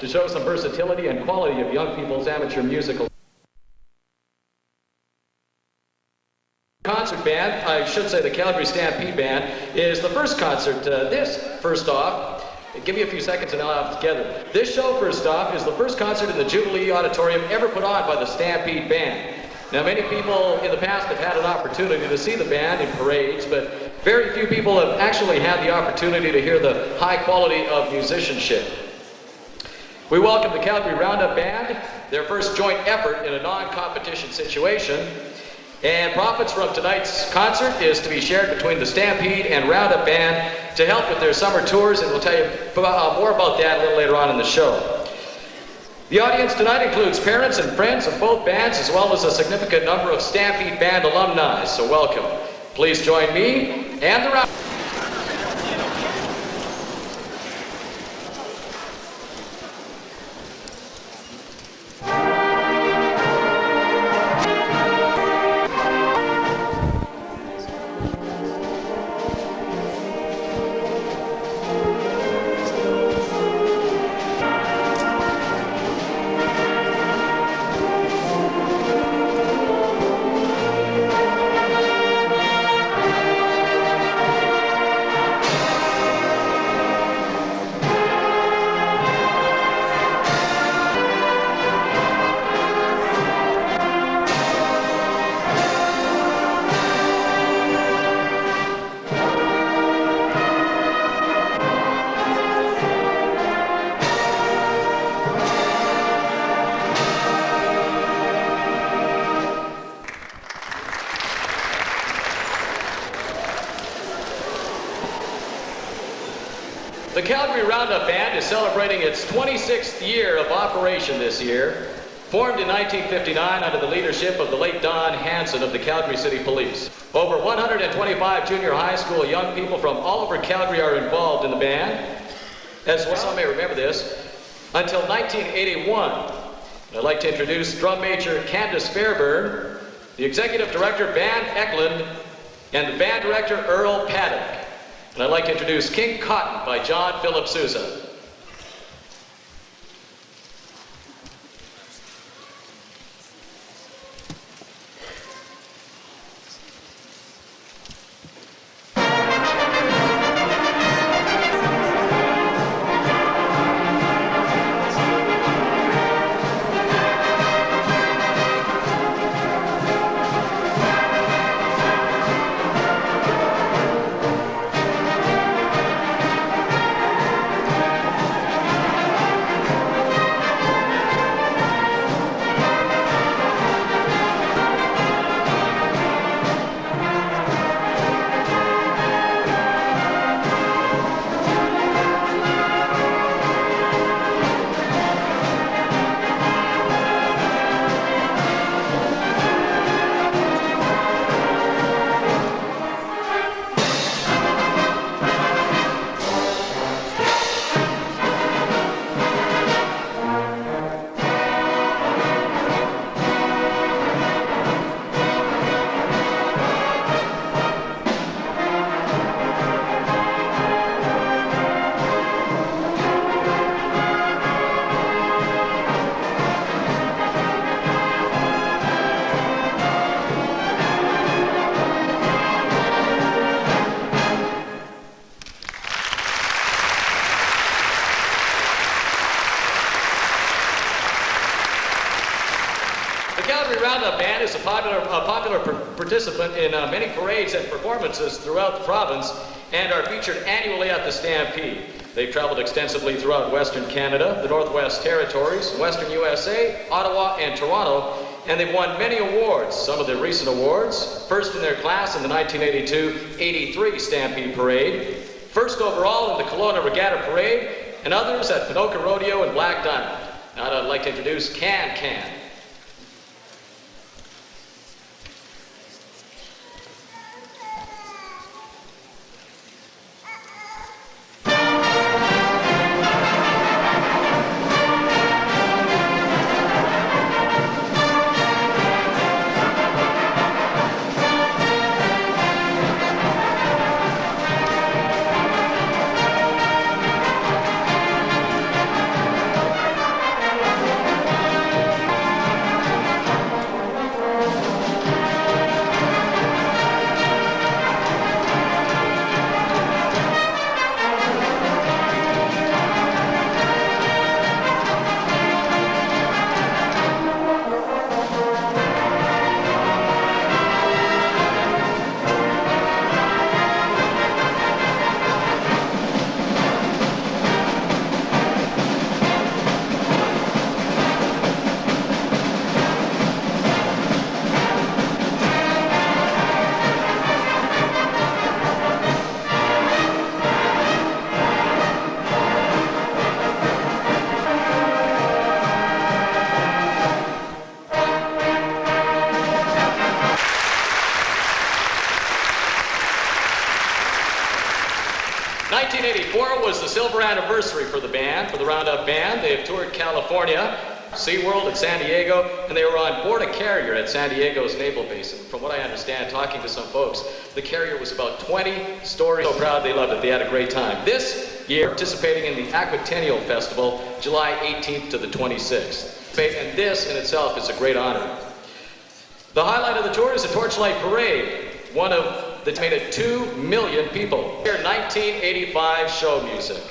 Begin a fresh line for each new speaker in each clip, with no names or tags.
to show some versatility and quality of young people's amateur musical. Concert band, I should say the Calgary Stampede Band, is the first concert. First off, give me a few seconds and I'll have it together. This show, first off, is the first concert in the Jubilee Auditorium ever put on by the Stampede Band. Now, many people in the past have had an opportunity to see the band in parades, but very few people have actually had the opportunity to hear the high quality of musicianship. We welcome the Calgary Round Up Band, their first joint effort in a non-competition situation. And profits from tonight's concert is to be shared between the Stampede and Round Up Band to help with their summer tours, and we'll tell you more about that a little later on in the show. The audience tonight includes parents and friends of both bands, as well as a significant number of Stampede Band alumni, so welcome. Please join me and the Round. The Calgary Round Up Band is celebrating its 26th year of operation this year. Formed in 1959 under the leadership of the late Don Hanson of the Calgary City Police. Over 125 junior high school young people from all over Calgary are involved in the band. As well, some may remember this, until 1981. I'd like to introduce drum major Candace Fairburn, the executive director Robert Eklund, and the band director Earl Paddock. And I'd like to introduce King Cotton by John Philip Sousa. The Calgary Round Up Band is a popular participant in many parades and performances throughout the province and are featured annually at the Stampede. They've traveled extensively throughout Western Canada, the Northwest Territories, Western USA, Ottawa, and Toronto, and they've won many awards. Some of the recent awards: first in their class in the 1982-83 Stampede Parade, first overall in the Kelowna Regatta Parade, and others at Pinoca Rodeo and Black Diamond. Now I'd like to introduce Can Can. anniversary for the band, for the Round Up Band. They have toured California, SeaWorld at San Diego, and they were on board a carrier at San Diego's naval base. And from what I understand, talking to some folks, the carrier was about 20 stories. So proud they loved it. They had a great time. This year, participating in the Aquatennial Festival, July 18th to the 26th. And this in itself is a great honor. The highlight of the tour is the Torchlight Parade, one of the made it 2 million people. Here, 1985 show music.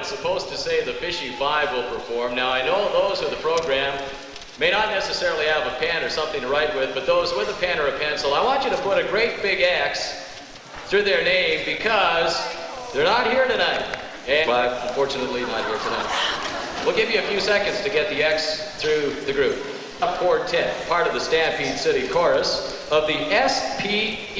it's supposed to say the Fishy Five will perform. Now, I know those with the program may not necessarily have a pen or something to write with, but those with a pen or a pencil, I want you to put a great big X through their name because they're not here tonight. And, well, unfortunately, not here tonight. We'll give you a few seconds to get the X through the group. Quartet, part of the Stampede City Chorus of the SPEBSQSA.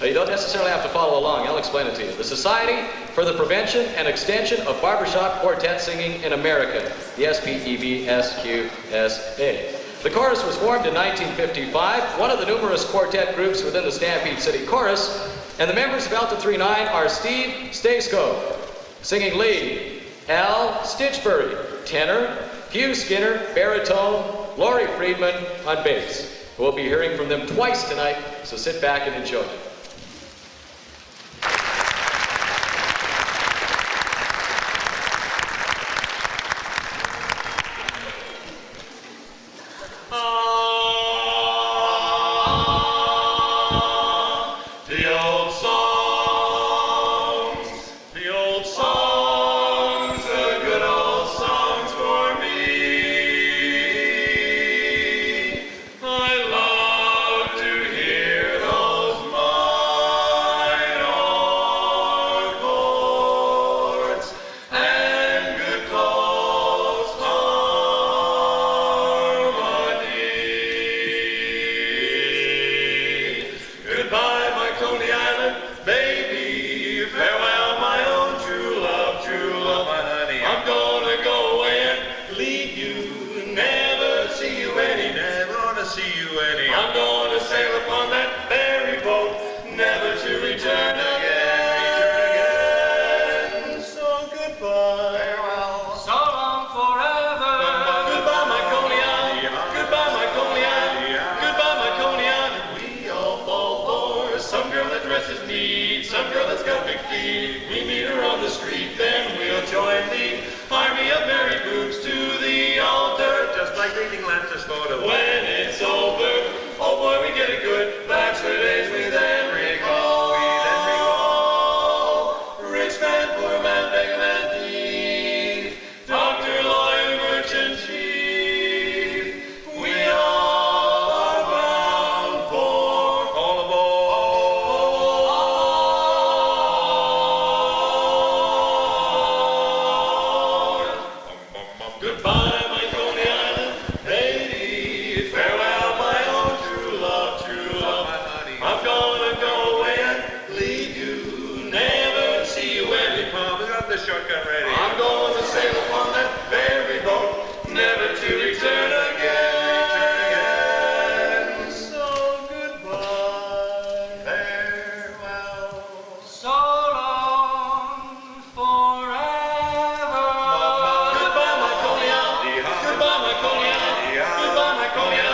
Now, you don't necessarily have to follow along. I'll explain it to you. The Society for the Prevention and Extension of Barbershop Quartet Singing in America, the SPEBSQSA. The chorus was formed in 1955, one of the numerous quartet groups within the Stampede City Chorus, and the members of Alta 3-9 are Steve Staceco, singing lead, Al Stitchbury, tenor, Hugh Skinner, baritone, Laurie Friedman on bass. We'll be hearing from them twice tonight, so sit back and enjoy.
When it's over, oh boy, we get it good. That's the days we then recall. Rich man, poor man, beggar man, thief, doctor, lawyer, merchant, chief. We all are bound for all aboard. Goodbye.
Shotgun ready.
I'm going to sail upon that very boat, never to return again. So goodbye, farewell, so long, forever. Goodbye, my Coney Goodbye, my Coney Goodbye, my Coney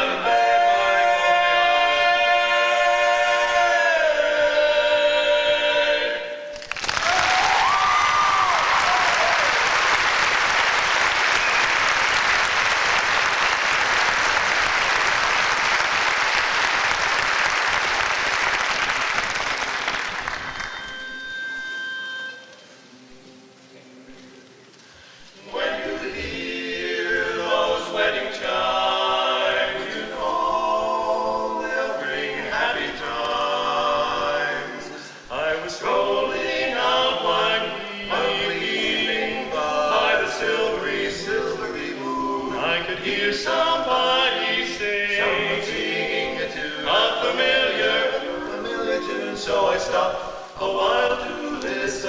So I stopped a while to listen,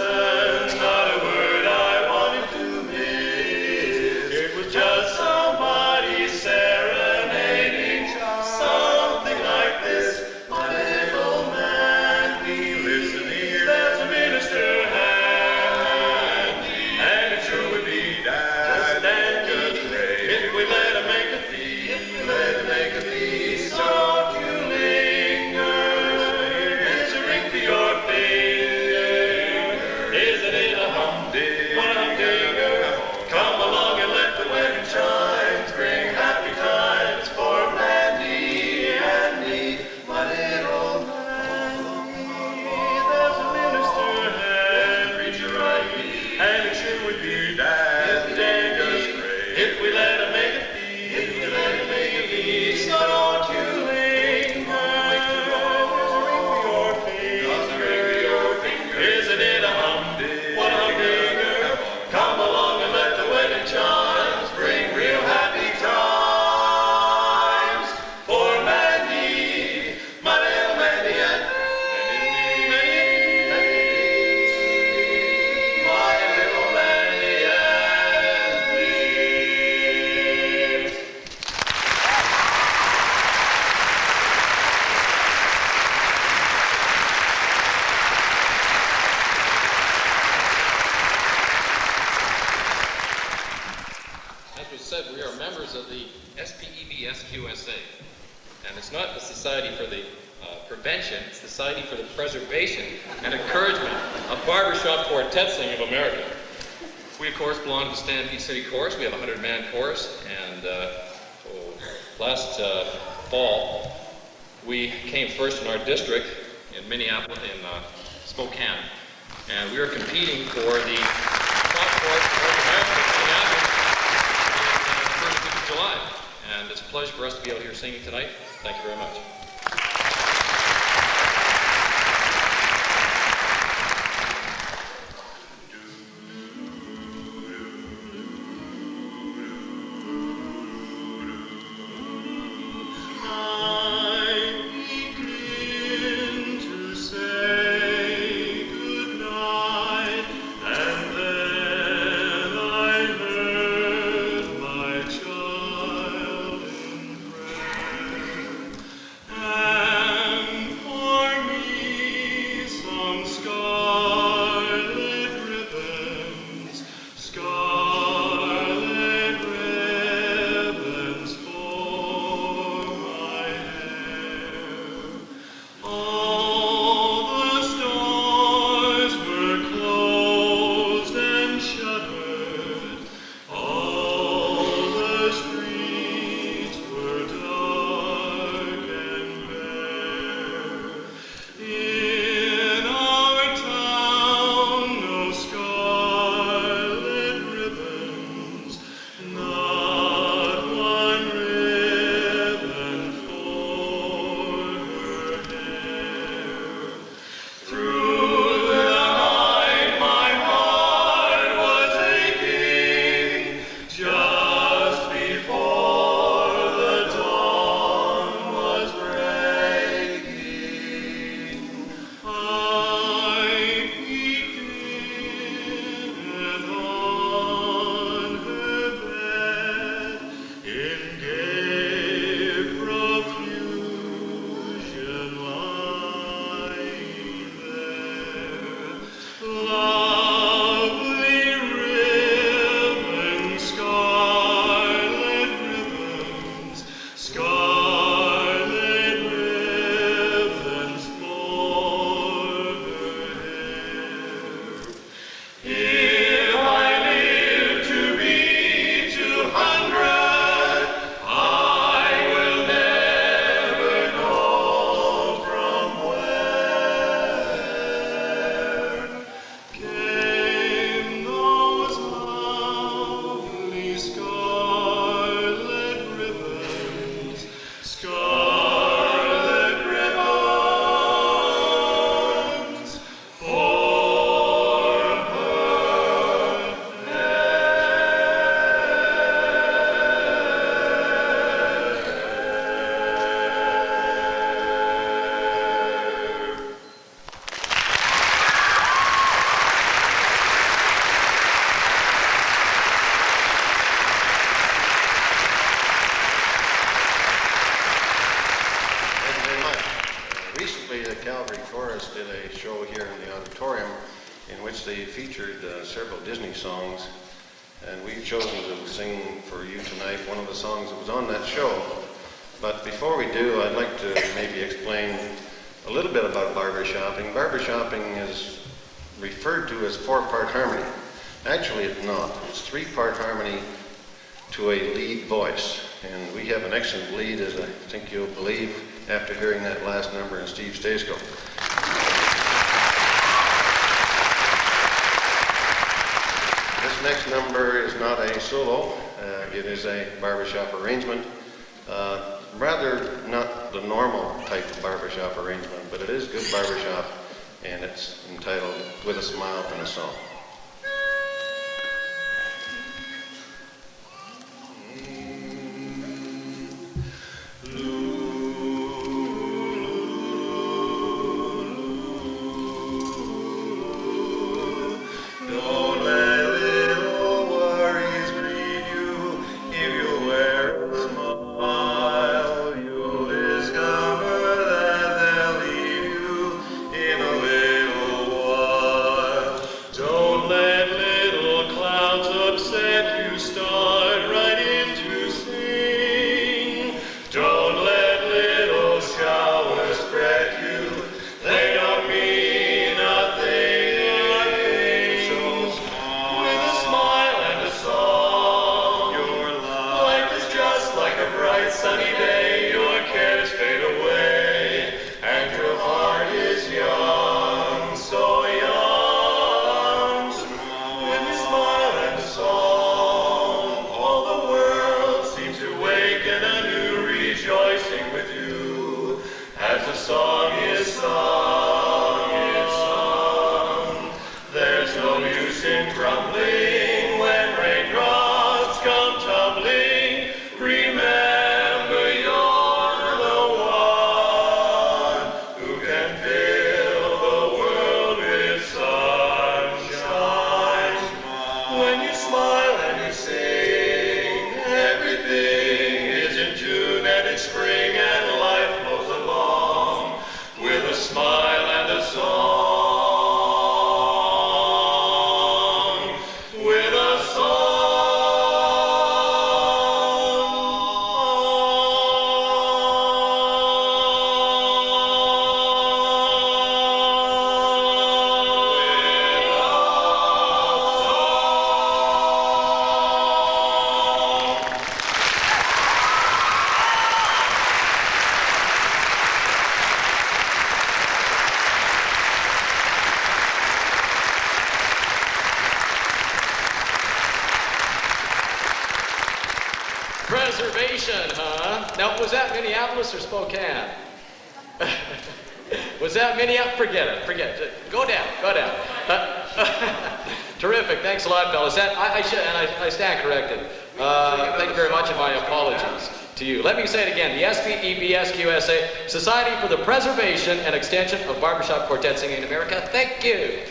not a word I wanted to miss. It was just somebody serenading, something like this. My little man, be listening, there's a minister handy, and it sure would be just dandy if we let him make a fee, so don't you linger. Your face.
As was said, we are members of the SPEB-SQSA. And it's not the Society for the Prevention, it's the Society for the Preservation and Encouragement of Barbershop Quartet Singing of America. We, of course, belong to the Stampede City Chorus. We have a 100-man chorus, and last fall, we came first in our district in Minneapolis, in Spokane, and we were competing for the top chorus of North America in Minneapolis in the first week of July. And it's a pleasure for us to be out here singing tonight. Thank you very much.
Calgary Chorus did a show here in the auditorium in which they featured several Disney songs, and we've chosen to sing for you tonight one of the songs that was on that show. But before we do, I'd like to maybe explain a little bit about barbershopping. Barbershopping is referred to as 4-part harmony. Actually, it's not. It's 3-part harmony to a lead voice. And we have an excellent lead, as I think you'll believe, after hearing that last number in Steve Stasko. This next number is not a solo. It is a barbershop arrangement. Rather not the normal type of barbershop arrangement, but it is good barbershop, and it's entitled With a Smile and a Song.
Don't
Preservation, huh? Now, was that Minneapolis or Spokane? Was that Minneapolis? Forget it. Go down. Terrific. Thanks a lot, fellas. I stand corrected. Thank you very much, and my apologies to you. Let me say it again. The SPEBSQSA, Society for the Preservation and Extension of Barbershop Quartet Singing in America. Thank you.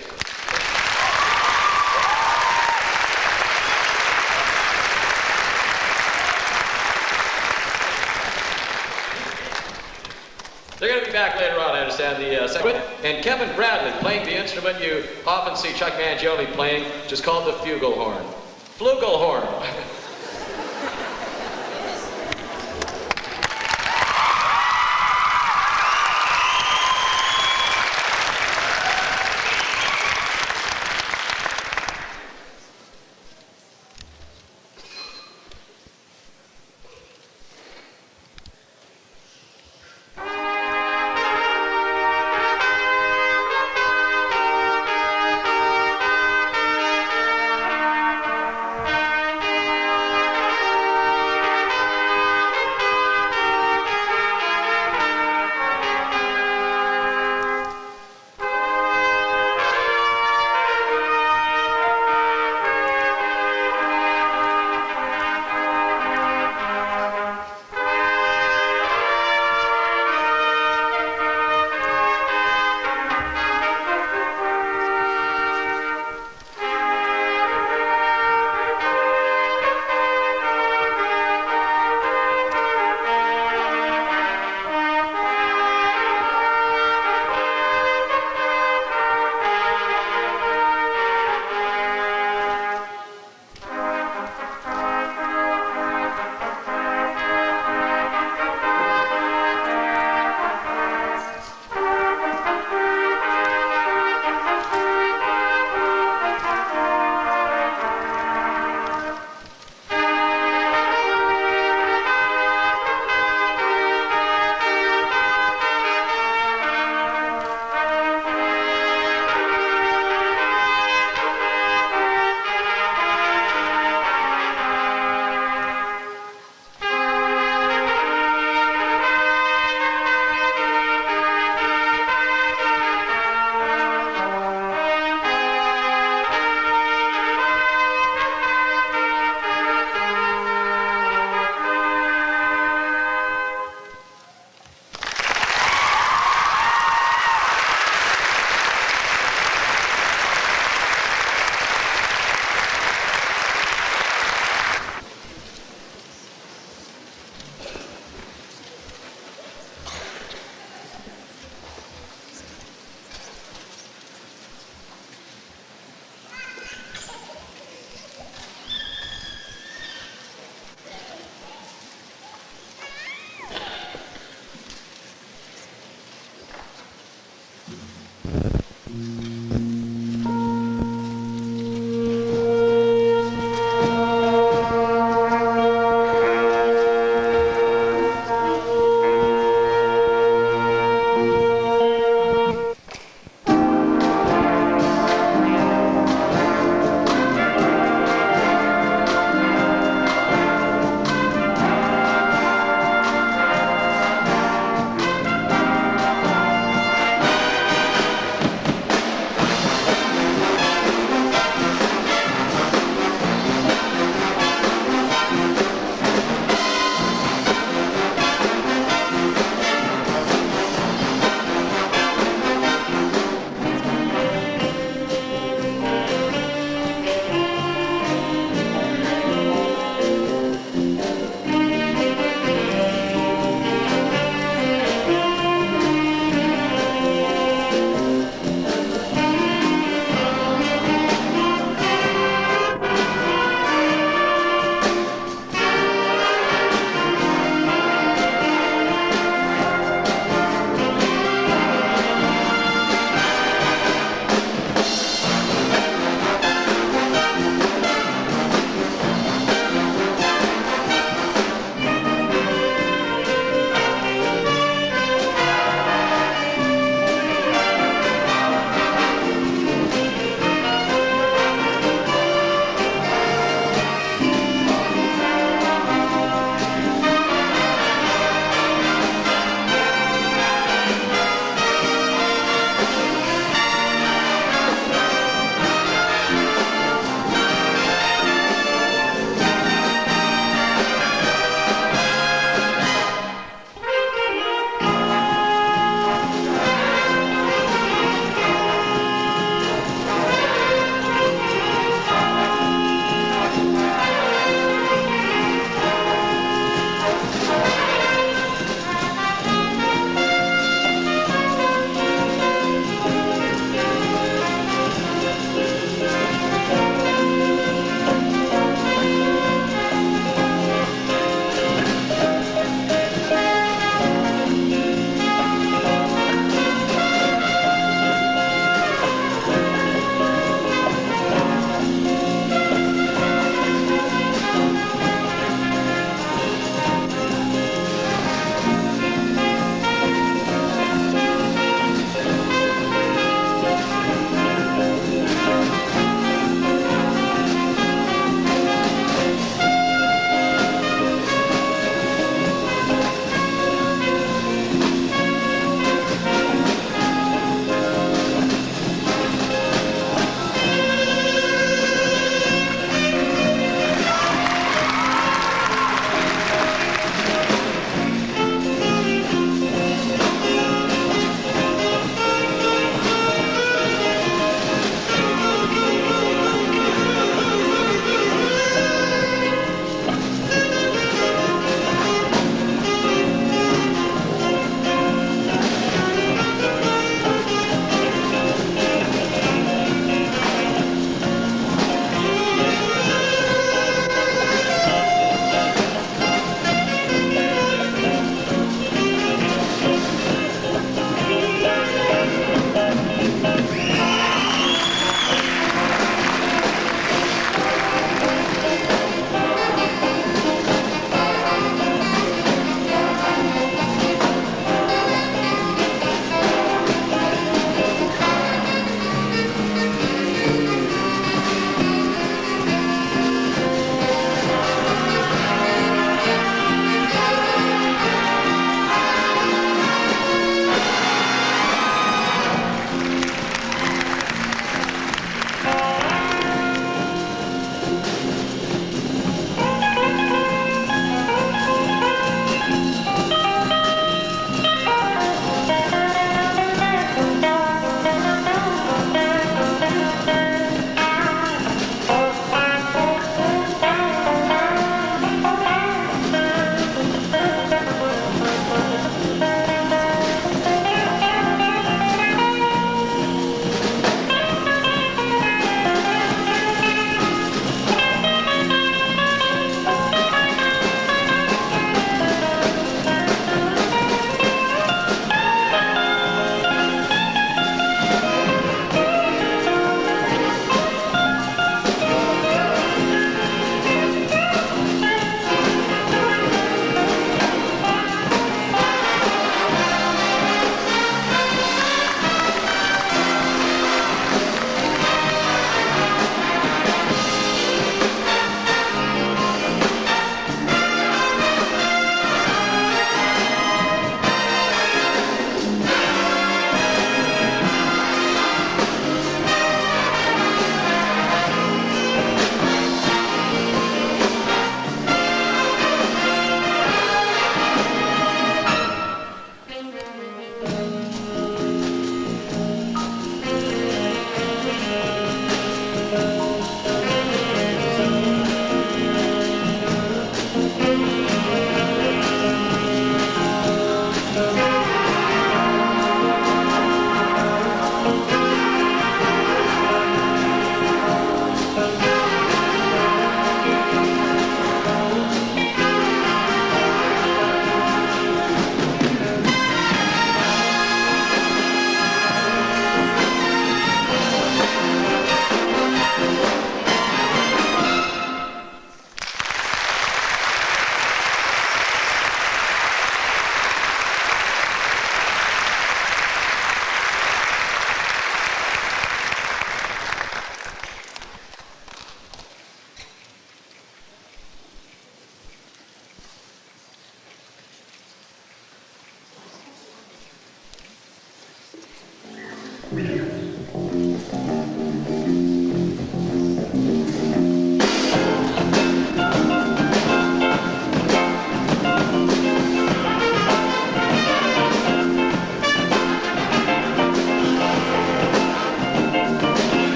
They're going to be back later on, I understand, the second. And Kevin Bradley playing the instrument you often see Chuck Mangione playing, which is called the flugelhorn. Flugelhorn.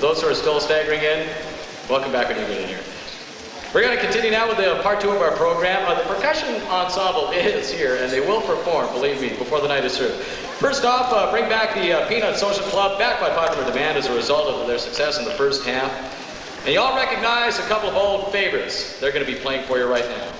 those who are still staggering in, welcome back when you get in here. We're going to continue now with the part 2 of our program. The percussion ensemble is here, and they will perform, believe me, before the night is through. First off, bring back the Peanut Social Club, back by popular demand as a result of their success in the first half. And you all recognize a couple of old favorites. They're going to be playing for you right now.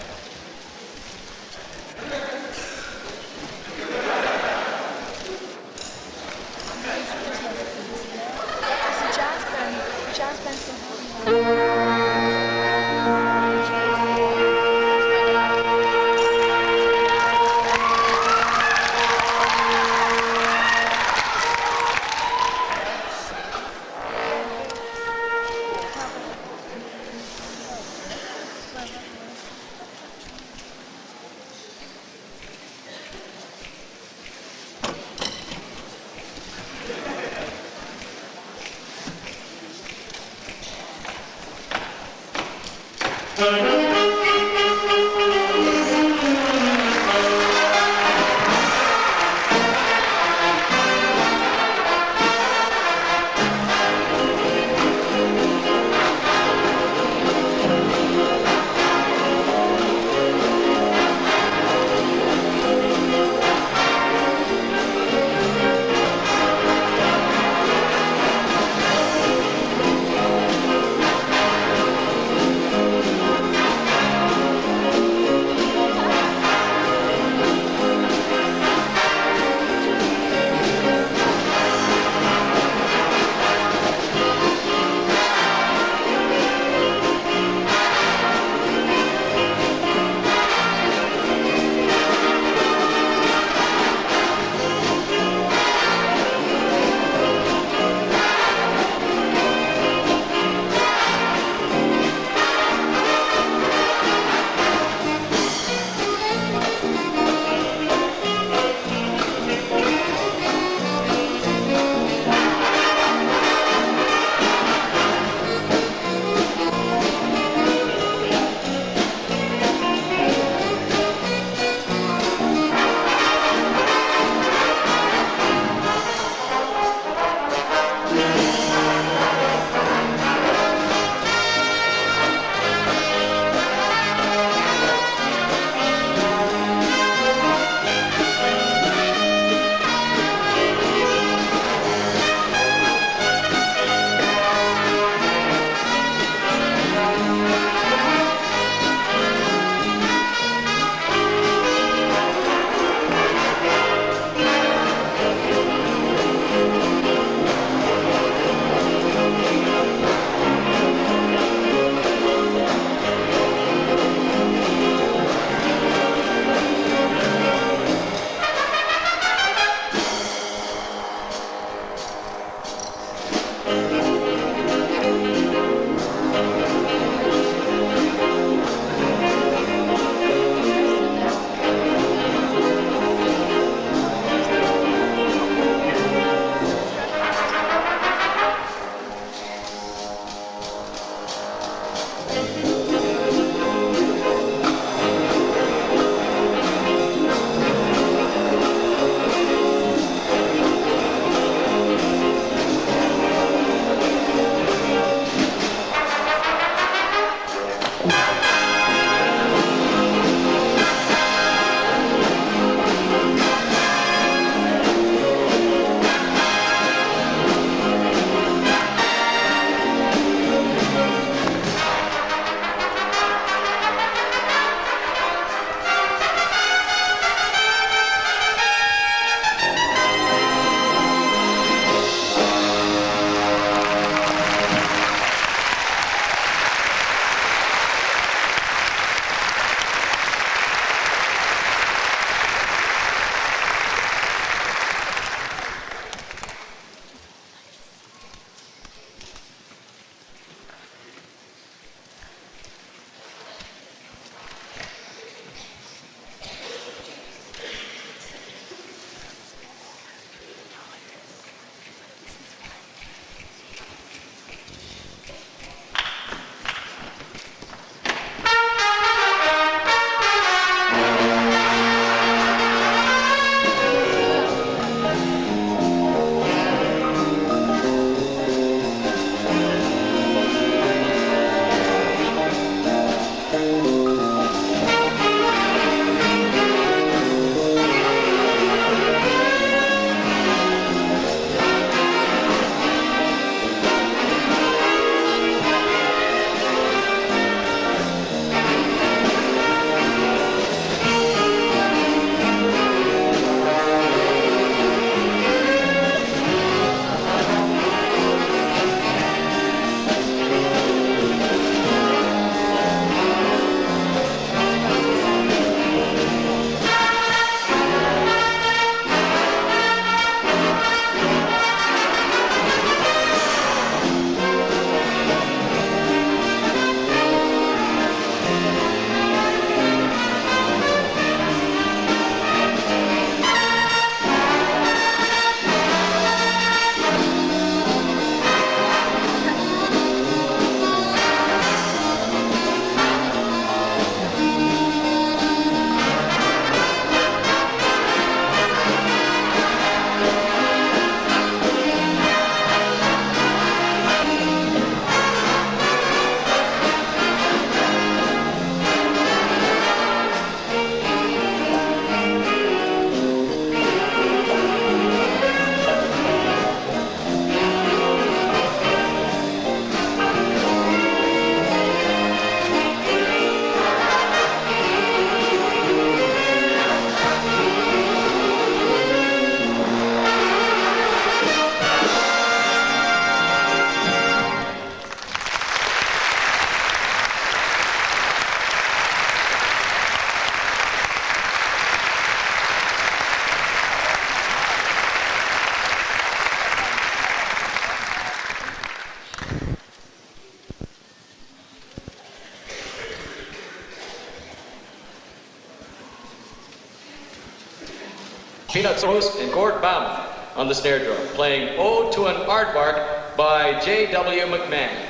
Peanuts Rose and Gord Bauman on the snare drum, playing Ode to an Aardvark by J.W. McMahon.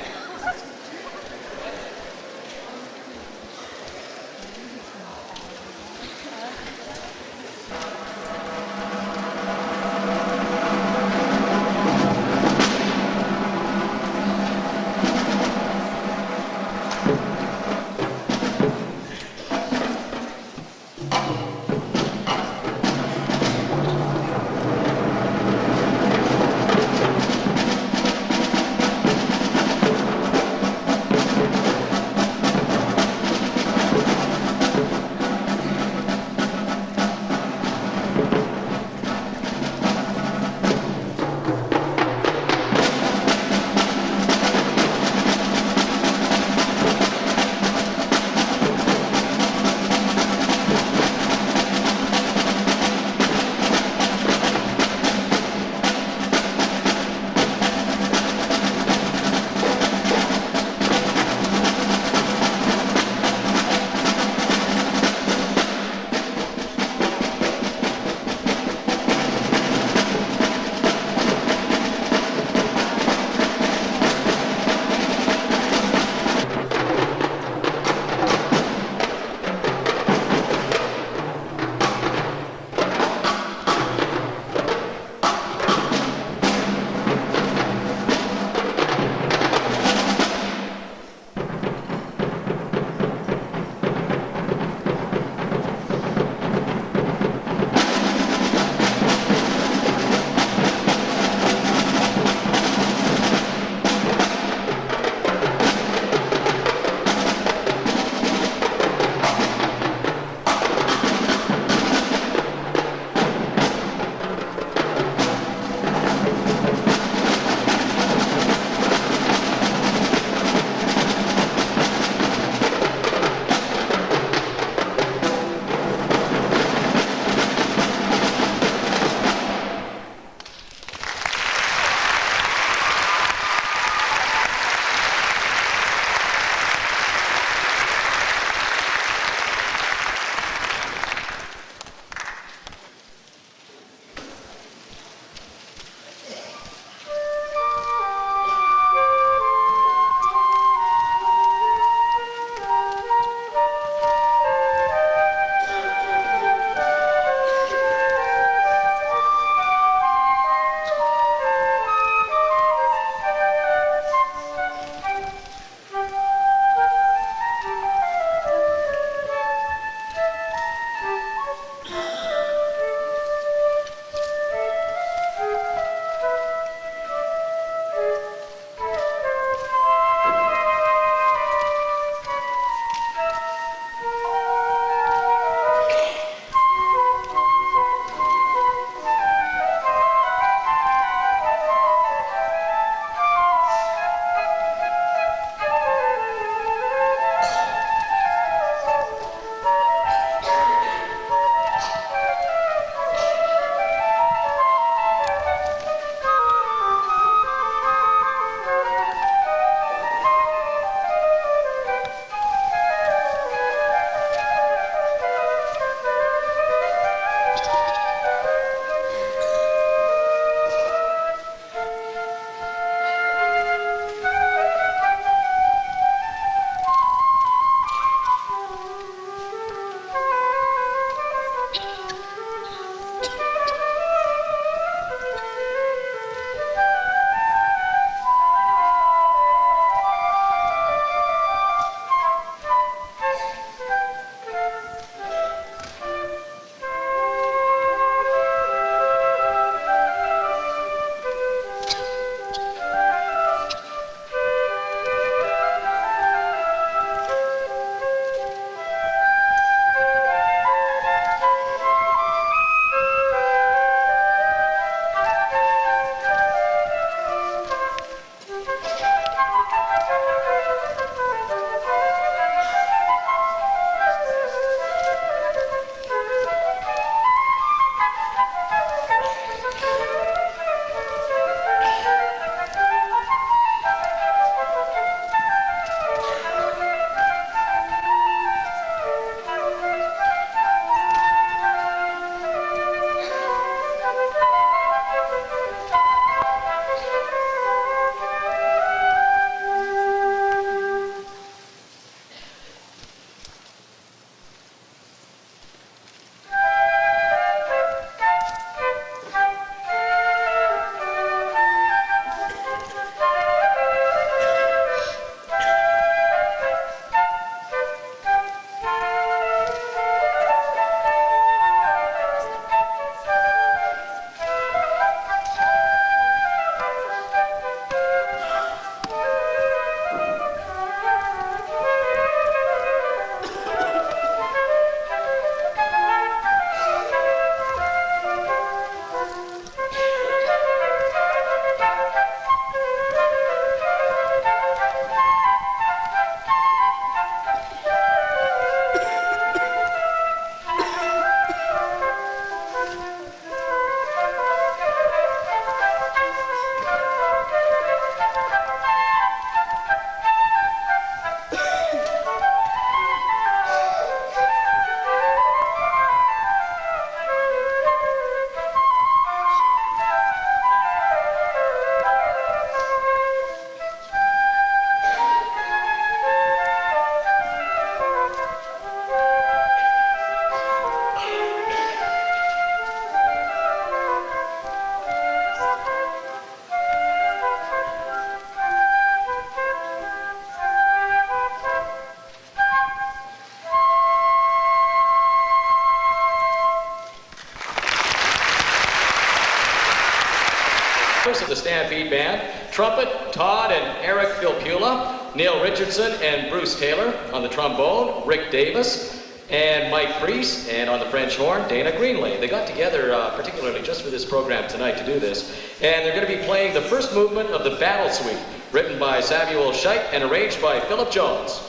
Stampede Band. Trumpet, Todd and Eric Philpula. Neil Richardson and Bruce Taylor. On the trombone, Rick Davis and Mike Priest. And on the French horn, Dana Greenlay. They got together particularly just for this program tonight to do this. And they're going to be playing the first movement of the Battle Suite, written by Samuel Scheidt and arranged by Philip Jones.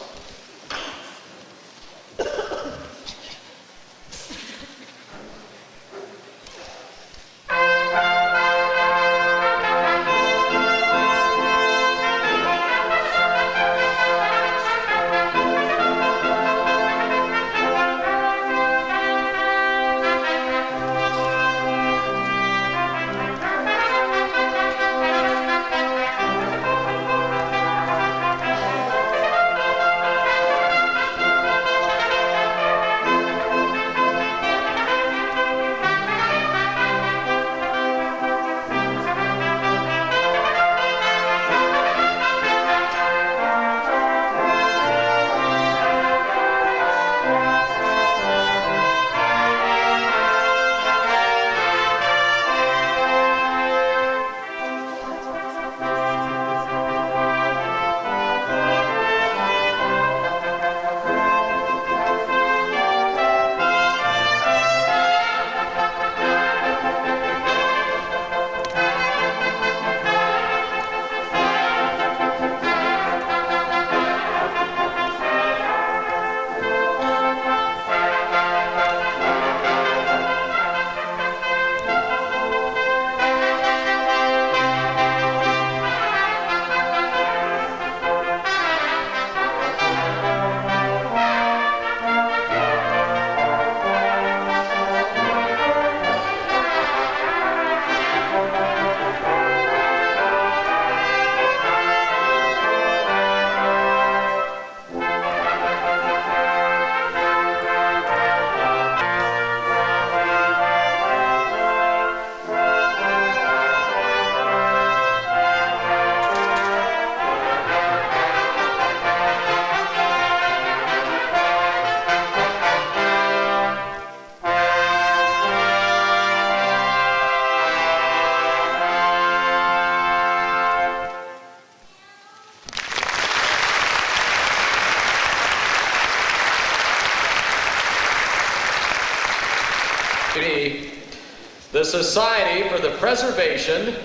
The Society for the Preservation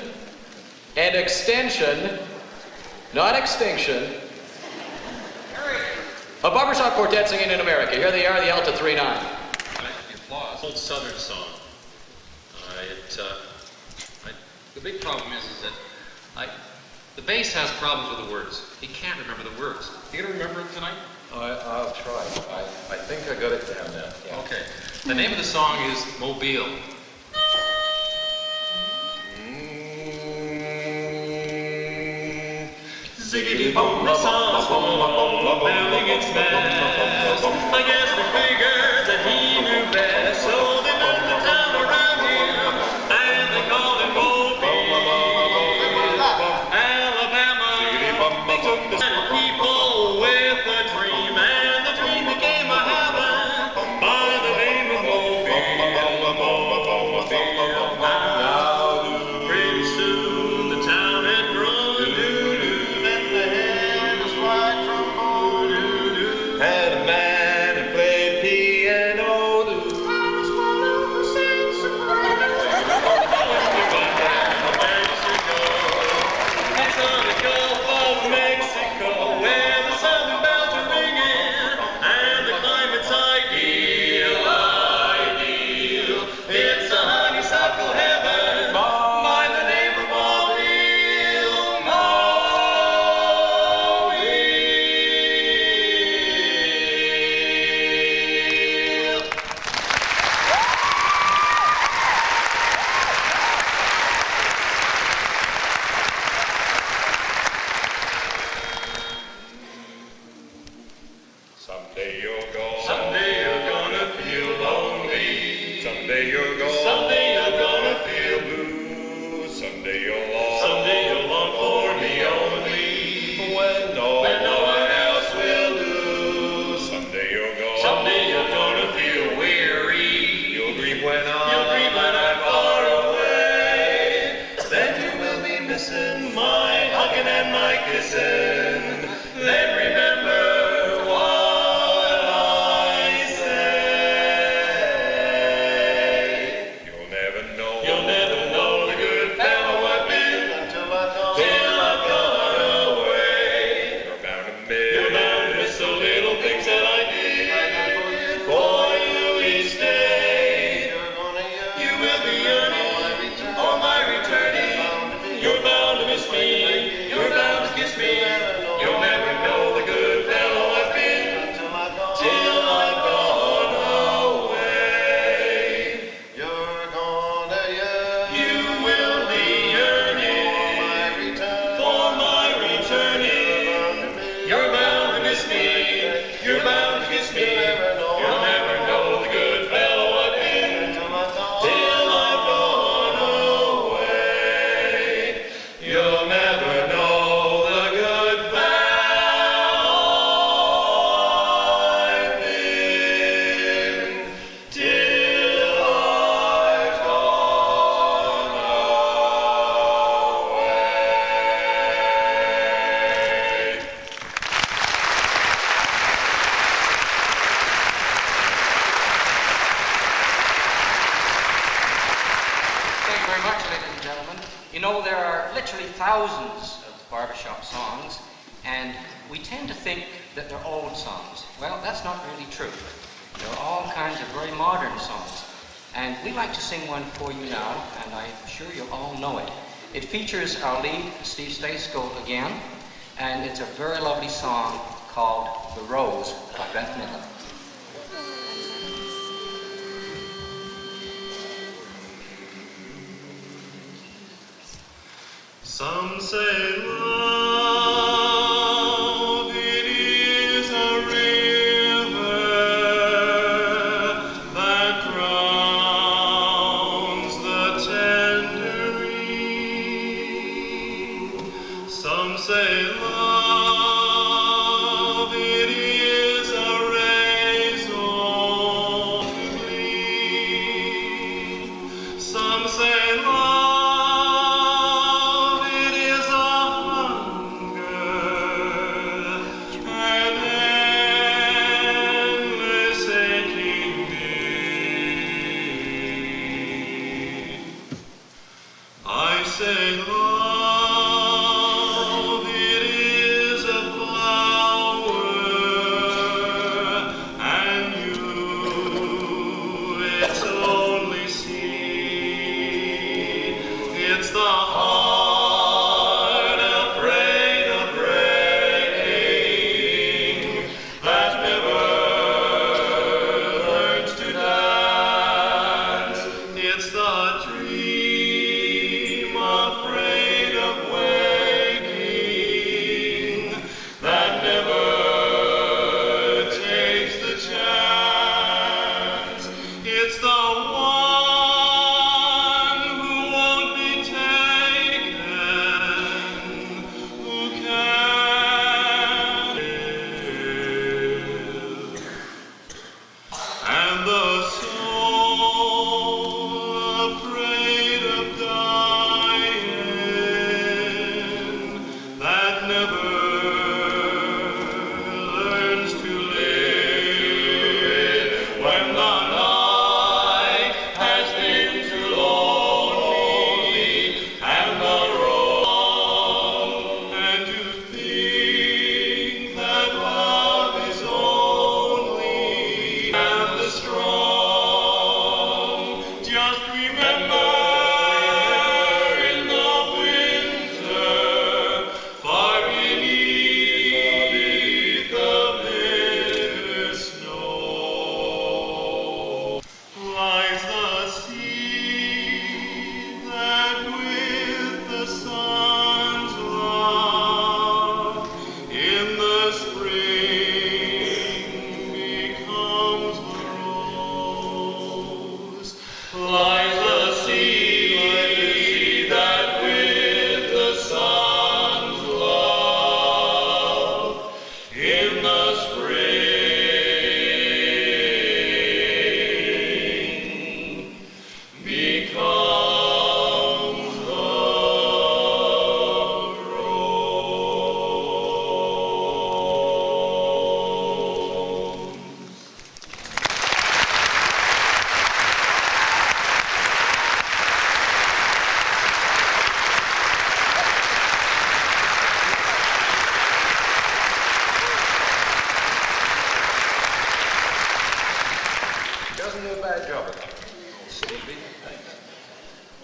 and Extension, not extinction, of barbershop quartet singing in America. Here they are, the Alta 3-9.
Applause. Old Southern song. The big problem is that the bass has problems with the words. He can't remember the words. You gonna remember it tonight?
I'll try. I think I got it down now. Yeah.
Okay. The name of the song is Mobile.
Ziggity bum song, building its mast. I guess they figured that he knew best, so they built the town around him, and they called it Mobile, Alabama. They took the people with a dream, and the dream became a heaven by the name of Mobile. Now, pretty soon the town had grown to doo-doo, and the head was right trombone. Had a man who played piano. I was one who sang soprano. Mexico, it's on the Gulf of Mexico, where the southern bells are ringing, and the climate's ideal. It's a honeysuckle heaven by the name of Mobile, Mobile.
Someday you'll go.
Someday you're gonna feel lonely.
Someday you'll go.
Someday you're gonna feel
blue. Someday you'll long.
Someday you'll long for me only.
When no
one else will do.
Someday you'll go.
Someday you're gonna feel weary.
You'll grieve when
You'll grieve when I'm far away. Then you will be missing
You know, there are literally thousands of barbershop songs, and we tend to think that they're old songs. Well, that's not really true. There are all kinds of very modern songs. And we'd like to sing one for you now, and I'm sure you all know it. It features our lead, Steve Staceco, again, and it's a very lovely song called The Rose by Beth Midler.
Some say love, it is a river that drowns the tender reed. Some say love, it is a razor to bleed. Some say love,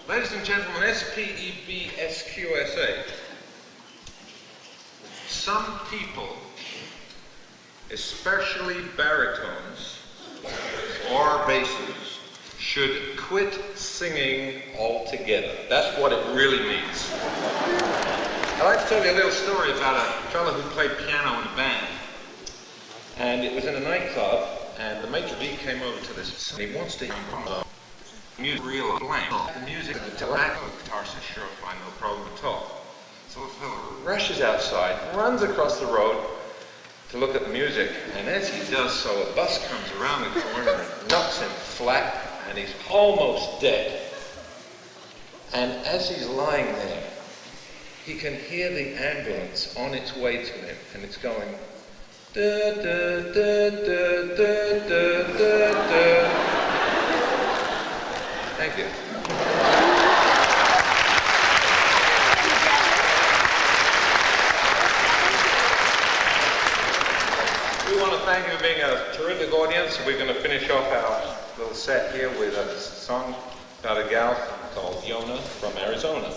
Ladies and gentlemen, SPEBSQSA. Some people, especially baritones or basses, should quit singing altogether. That's what it really means. I'd like to tell you a little story about a fellow who played piano in a band. And it was in a nightclub, and the maitre d' came over to this, and he wants to hear music real blank. The music, the tobacco guitar says, sure, fine, no problem at all. So the fellow rushes outside, runs across the road to look at the music, and as he does so, a bus comes around the corner and knocks him flat, and he's almost dead. And as he's lying there, he can hear the ambulance on its way to him, and it's going, da da da da da da da da. Thank you.
thank you for being a terrific audience. We're going to finish off our little set here with a song about a gal called Yona from Arizona.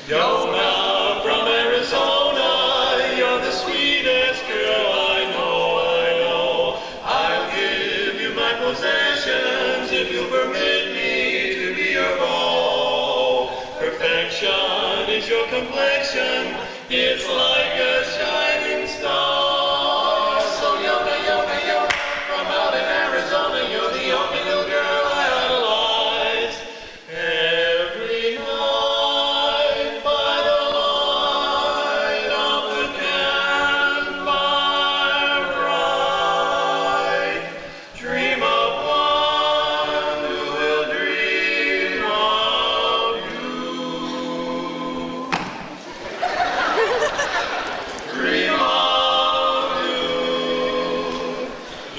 Yona from Arizona, you're the sweetest girl I know. I'll give you my possessions if you permit me to be your beau. Perfection is your complexion, it's like a shining star. So Yona, Yona, Yona, from out in Arizona, you're the only little girl I idolize. Every night by the light of the campfire bright, dream of one who will dream of you. Dream of you.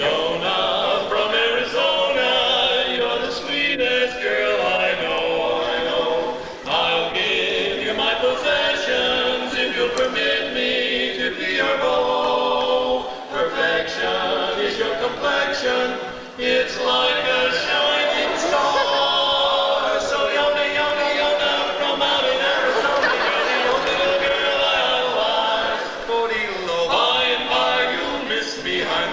Yona from Arizona, you're the sweetest girl I know. I'll give you my possessions if you'll permit me to be your beau. Perfection is your complexion, it's like a shining star. So Yona, Yona, Yona, from out in Arizona, you're the only little girl I idolize. By and by you'll miss me, hun.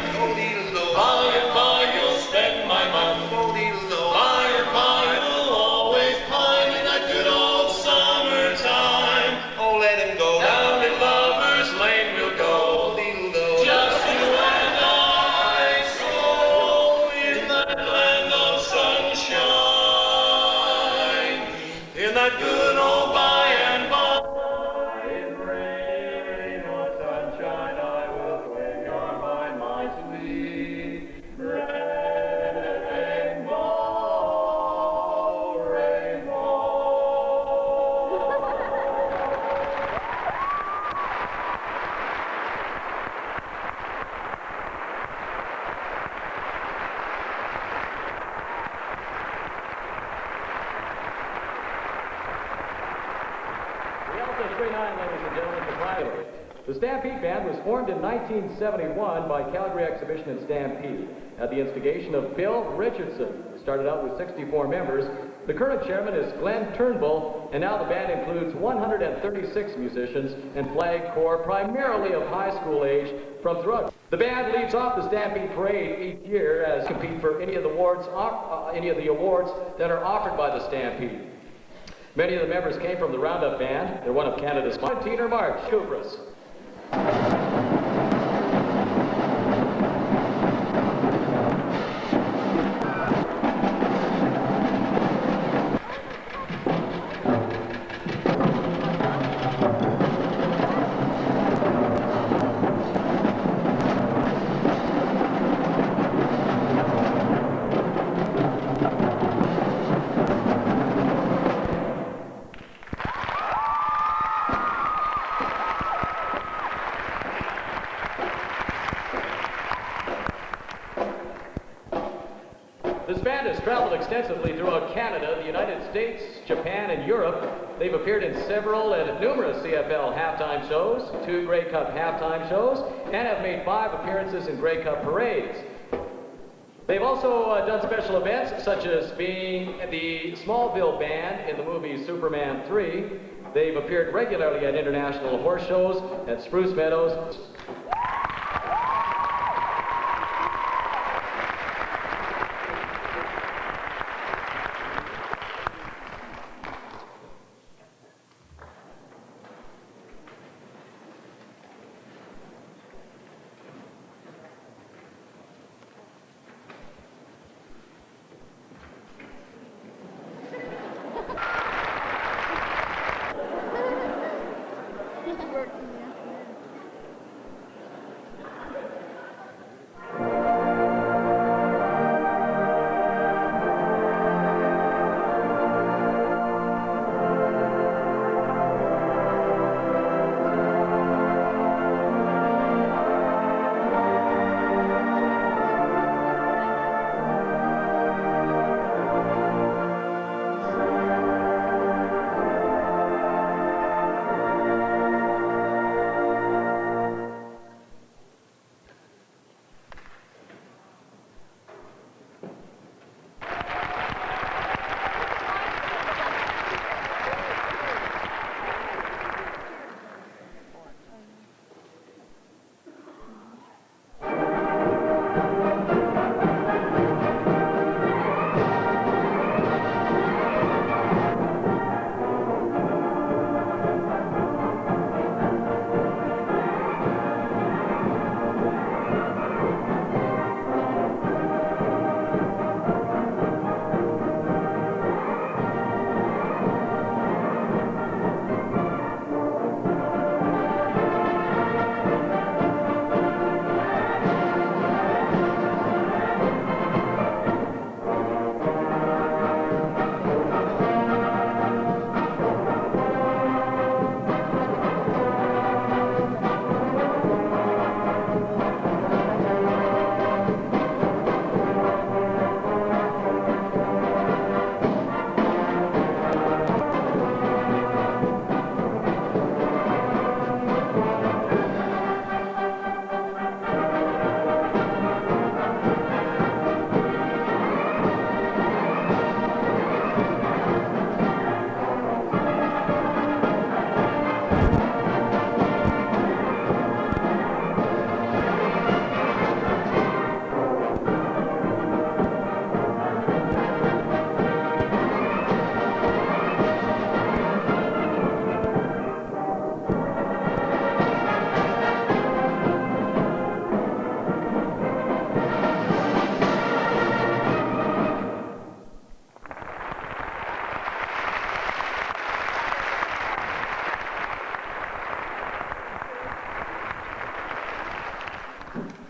By and by you'll spend my money. By and by you'll always pine in that good old summertime. Oh, let him go. Down in Lover's Lane we'll go. Just you and I, so in that land of sunshine, in that good old by and by. In rain or sunshine, I will swing your mind, my sweet rainbow, rainbow.
The Alpha 39, ladies and gentlemen, proprietor. The Stampede Band was formed in 1971 by Calgary Exhibition and Stampede at the instigation of Bill Richardson. It started out with 64 members. The current chairman is Glenn Turnbull, and now the band includes 136 musicians and flag corps, primarily of high school age, from throughout. The band leads off the Stampede Parade each year as compete for any of the awards that are offered by the Stampede. Many of the members came from the Round Up Band. They're one of Canada's Teener March, Kubris. This band has traveled extensively throughout Canada, the United States, Japan, and Europe. They've appeared in several and numerous CFL halftime shows, 2 Grey Cup halftime shows, and have made 5 appearances in Grey Cup parades. They've also done special events, such as being the Smallville Band in the movie Superman 3. They've appeared regularly at international horse shows at Spruce Meadows.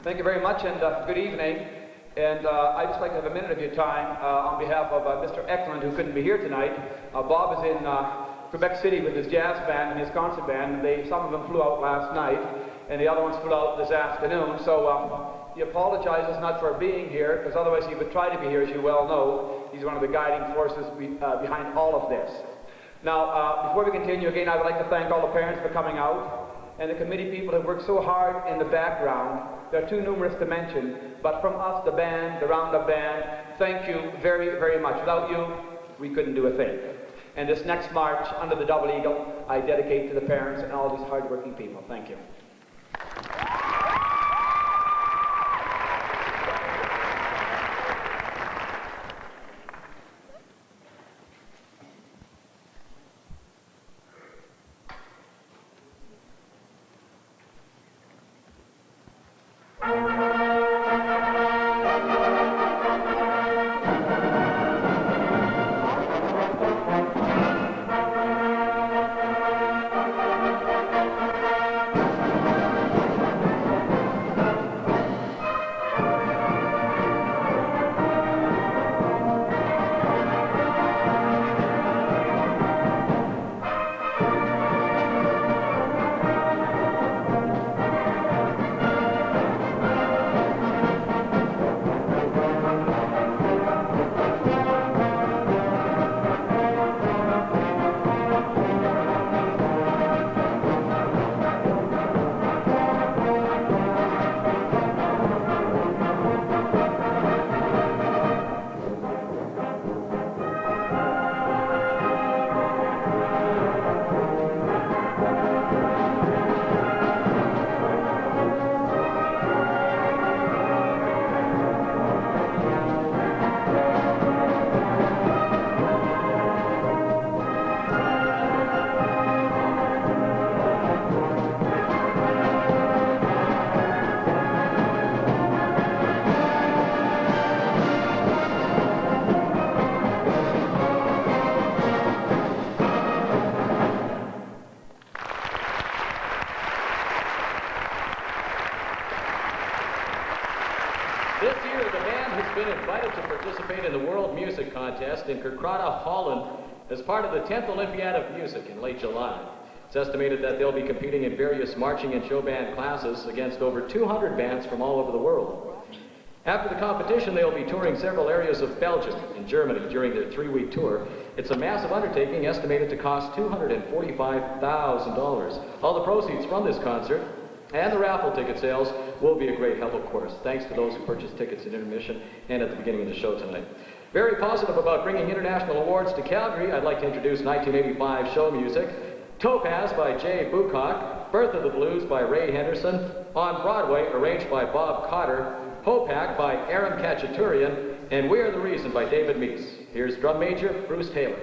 Thank you very much, and good evening. And I'd just like to have a minute of your time on behalf of Mr. Eklund, who couldn't be here tonight. Bob is in Quebec City with his jazz band and his concert band, and some of them flew out last night, and the other ones flew out this afternoon. So he apologizes not for being here, because otherwise he would try to be here, as you well know. He's one of the guiding forces behind all of this. Now, before we continue again, I would like to thank all the parents for coming out, and the committee people have worked so hard in the background. They're too numerous to mention, but from us, the band, the Round Up Band, thank you very, very much. Without you, we couldn't do a thing. And this next march under the Double Eagle, I dedicate to the parents and all these hard-working people. Thank you.
In Kerkrata, Holland, as part of the 10th Olympiad of Music in late July. It's estimated that they'll be competing in various marching and show band classes against over 200 bands from all over the world. After the competition, they'll be touring several areas of Belgium and Germany during their 3-week tour. It's a massive undertaking estimated to cost $245,000. All the proceeds from this concert and the raffle ticket sales will be a great help, of course. Thanks to those who purchased tickets at intermission and at the beginning of the show tonight. Very positive about bringing international awards to Calgary, I'd like to introduce 1985 show music, Topaz by Jay Bucock, Birth of the Blues by Ray Henderson, On Broadway, arranged by Bob Cotter, Hopak by Aaron Kachaturian, and We Are the Reason by David Meese. Here's drum major Bruce Taylor.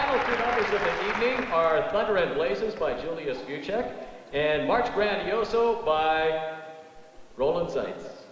final two numbers of the evening are Thunder and Blazes by Julius Vucek and March Grandioso by Roland Seitz.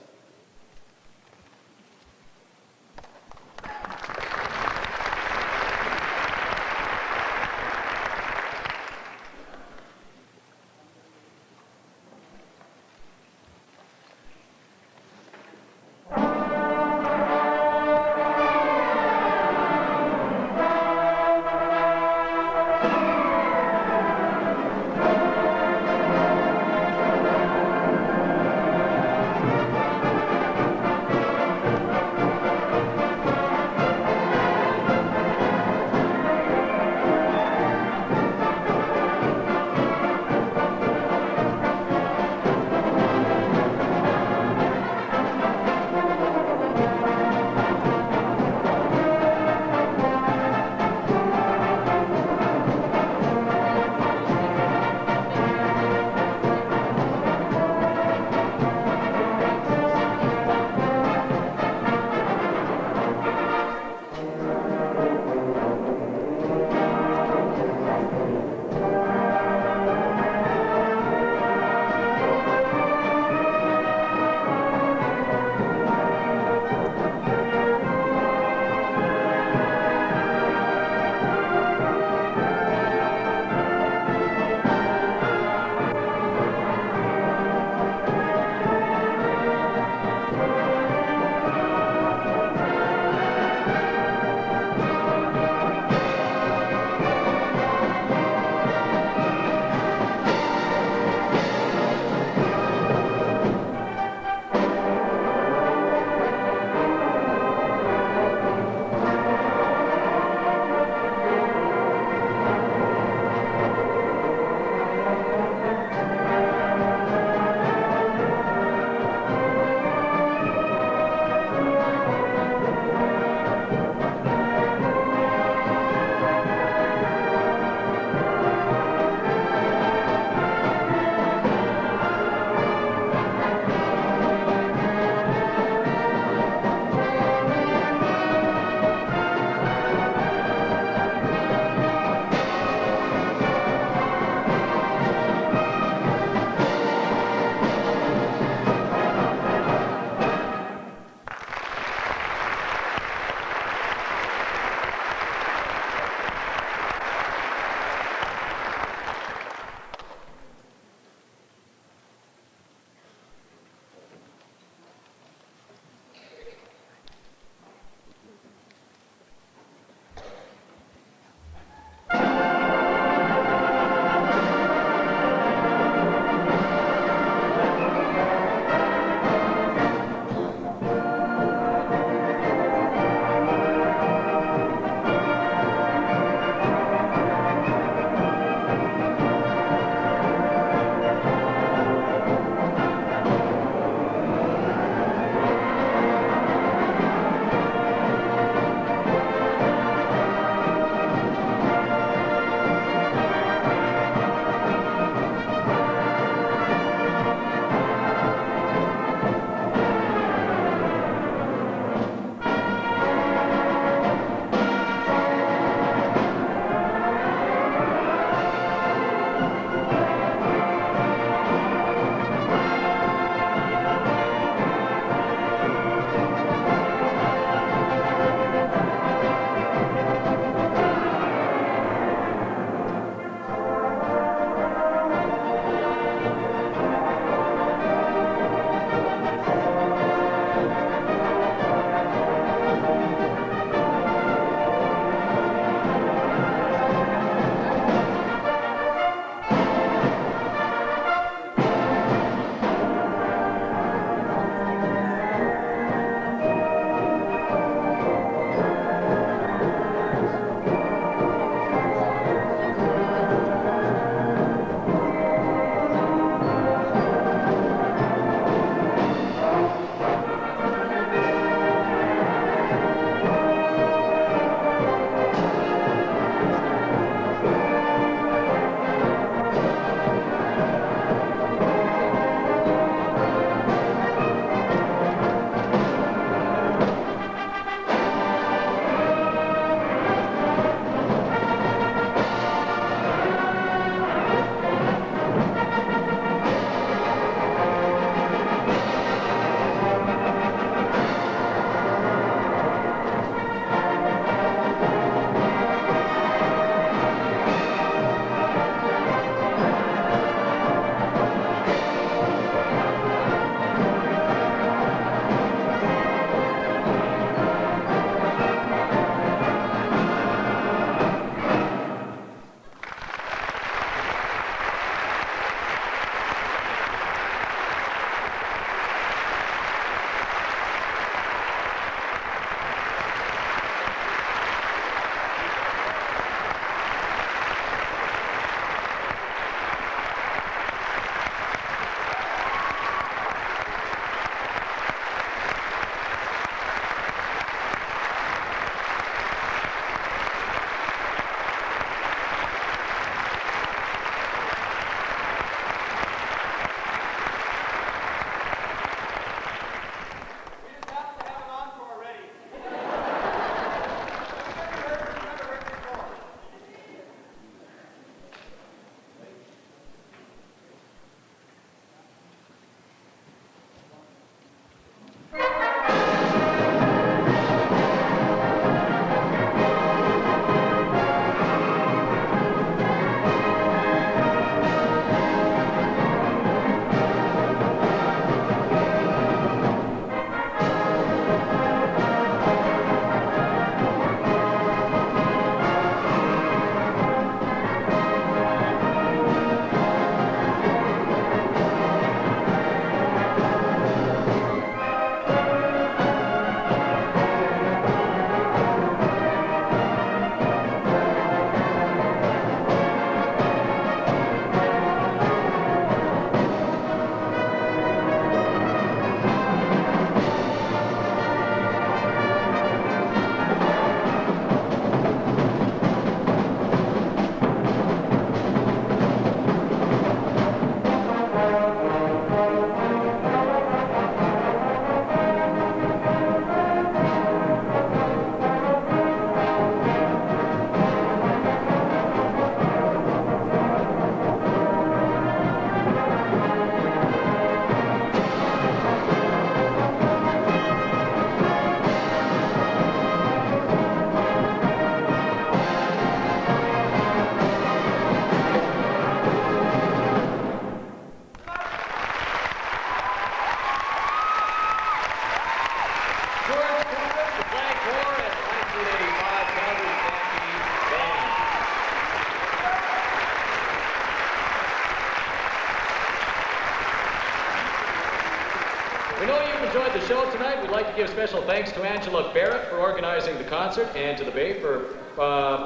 the show tonight, we'd like to give special thanks to Angela Barrett for organizing the concert and to the Bay for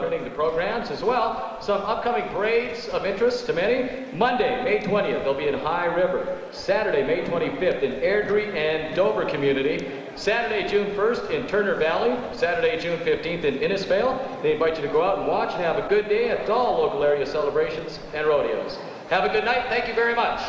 printing the programs as well. Some upcoming parades of interest to many. Monday, May 20th, they'll be in High River. Saturday, May 25th in Airdrie and Dover community. Saturday, June 1st in Turner Valley. Saturday, June 15th in Innisfail. They invite you to go out and watch and have a good day at all local area celebrations and rodeos. Have a good night. Thank you very much.